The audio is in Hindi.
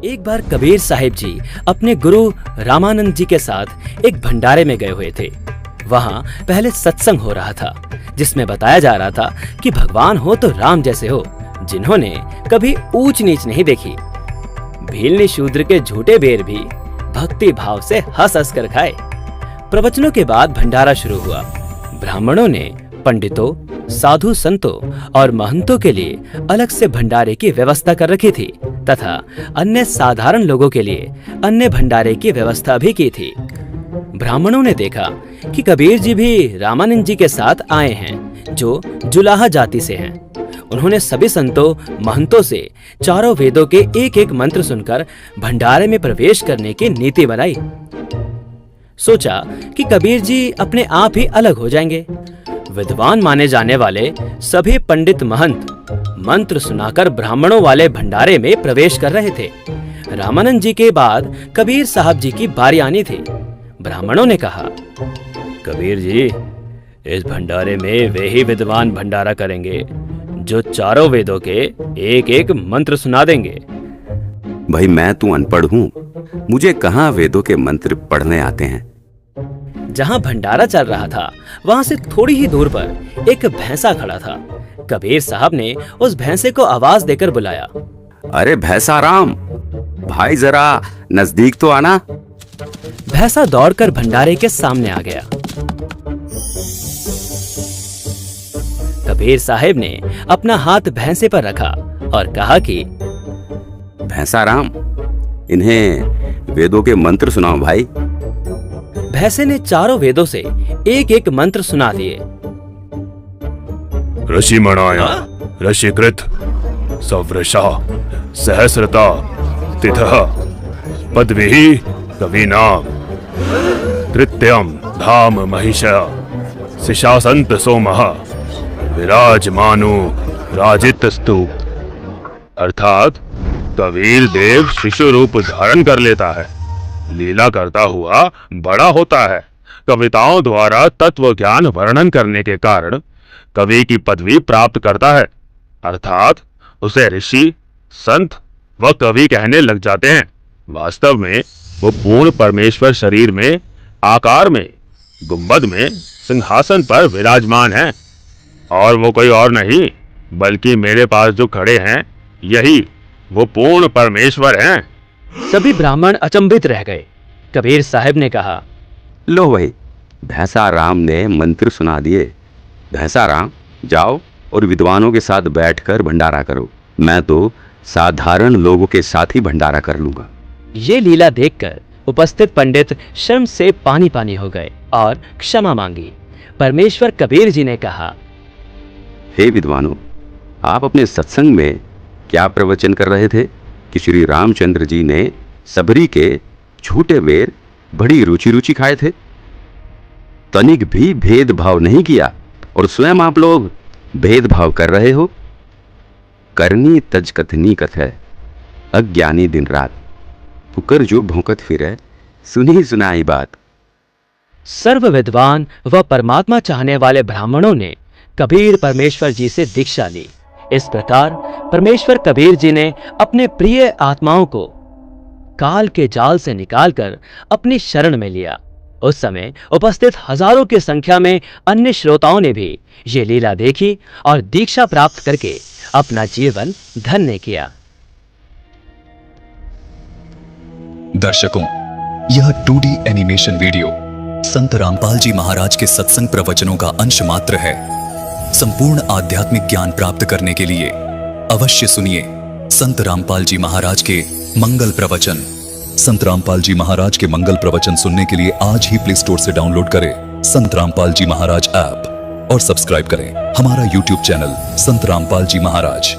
एक बार कबीर साहिब जी अपने गुरु रामानंद जी के साथ एक भंडारे में गए हुए थे। वहाँ पहले सत्संग हो रहा था जिसमें बताया जा रहा था कि भगवान हो तो राम जैसे हो, जिन्होंने कभी ऊंच नीच नहीं देखी। भीलनी शूद्र के झूठे बेर भी भक्ति भाव से हंस हंस कर खाए। प्रवचनों के बाद भंडारा शुरू हुआ। ब्राह्मणों ने पंडितों, साधु संतों और महंतों के लिए अलग से भंडारे की व्यवस्था कर रखी थी तथा अन्य साधारण लोगों के लिए अन्य भंडारे की व्यवस्था भी की थी। ब्राह्मणों ने देखा कि कबीर जी भी रामानंद जी के साथ आए हैं जो जुलाहा जाति से हैं। उन्होंने सभी संतों, महंतों से चारों वेदों के एक एक मंत्र सुनकर भंडारे में प्रवेश करने की नीति बनाई। सोचा कि कबीर जी अपने आप ही अलग हो जाएंगे। विद्वान माने जाने वाले सभी पंडित महंत मंत्र सुनाकर ब्राह्मणों वाले भंडारे में प्रवेश कर रहे थे। रामानंद जी के बाद कबीर साहब जी की बारी आनी थी। ब्राह्मणों ने कहा, कबीर जी, इस भंडारे में वे ही विद्वान भंडारा करेंगे जो चारों वेदों के एक एक मंत्र सुना देंगे। भाई मैं तो अनपढ़ हूँ, मुझे कहाँ वेदों के मंत्र पढ़ने आते हैं। जहाँ भंडारा चल रहा था वहाँ से थोड़ी ही दूर पर एक भैंसा खड़ा था। कबीर साहब ने उस भैंसे को आवाज देकर बुलाया, अरे भैंसा राम, भाई जरा नजदीक तो आना। भैंसा दौड़कर भंडारे के सामने आ गया। कबीर साहब ने अपना हाथ भैंसे पर रखा और कहा कि भैंसा राम, इन्हें वेदों के मंत्र सुनाओ भाई। भैंसे ने चारों वेदों से एक एक मंत्र सुना दिए। ऋषि मणाया, ऋषिकृत, सवृषा, सहस्रता, तिथः, पद्भिः कवीनां, तृतीयं धाम महिषा, सिशासन्त सोमः, विराजमानो राजितस्तु। अर्थात कबीर देव शिशु रूप धारण कर लेता है, लीला करता हुआ बड़ा होता है। कविताओं द्वारा तत्व ज्ञान वर्णन करने के कारण कवि की पदवी प्राप्त करता है, अर्थात उसे ऋषि, संत व कवि कहने लग जाते हैं। वास्तव में वो पूर्ण परमेश्वर शरीर में, आकार में, गुंबद में, सिंहासन पर विराजमान है और वो कोई और नहीं बल्कि मेरे पास जो खड़े हैं यही वो पूर्ण परमेश्वर हैं। सभी ब्राह्मण अचंभित रह गए। कबीर साहब ने कहा, लो भाई, भैंसा राम ने मंत्र सुना दिए। भैंसा राम, जाओ और विद्वानों के साथ बैठकर भंडारा करो। मैं तो साधारण लोगों के साथ ही भंडारा कर लूंगा। ये लीला देखकर उपस्थित पंडित शर्म से पानी पानी हो गए और क्षमा मांगी। परमेश्वर कबीर जी ने कहा, हे विद्वानों, आप अपने सत्संग में क्या प्रवचन कर रहे थे कि श्री रामचंद्र जी ने सबरी के झूठे बेर बड़ी रुचि रुचि खाए थे, तनिक भी भेदभाव नहीं किया और स्वयं आप लोग भेदभाव कर रहे हो। करनी तज कथनी कथ है, अज्ञानी दिन रात, पुकर जो भौंकत फिरे, सुनी सुनाई बात। सर्व विद्वान व परमात्मा चाहने वाले ब्राह्मणों ने कबीर परमेश्वर जी से दीक्षा ली। इस प्रकार परमेश्वर कबीर जी ने अपने प्रिय आत्माओं को काल के जाल से निकालकर अपनी शरण में लिया। उस समय उपस्थित हजारों की संख्या में अन्य श्रोताओं ने भी ये लीला देखी और दीक्षा प्राप्त करके अपना जीवन धन्य किया। दर्शकों, यह 2D एनिमेशन वीडियो संत रामपाल जी महाराज के सत्संग प्रवचनों का अंश मात्र है। संपूर्ण आध्यात्मिक ज्ञान प्राप्त करने के लिए अवश्य सुनिए संत रामपाल जी महाराज के मंगल प्रवचन। संत रामपाल जी महाराज के मंगल प्रवचन सुनने के लिए आज ही प्ले स्टोर से डाउनलोड करें संत रामपाल जी महाराज ऐप और सब्सक्राइब करें हमारा YouTube चैनल संत रामपाल जी महाराज।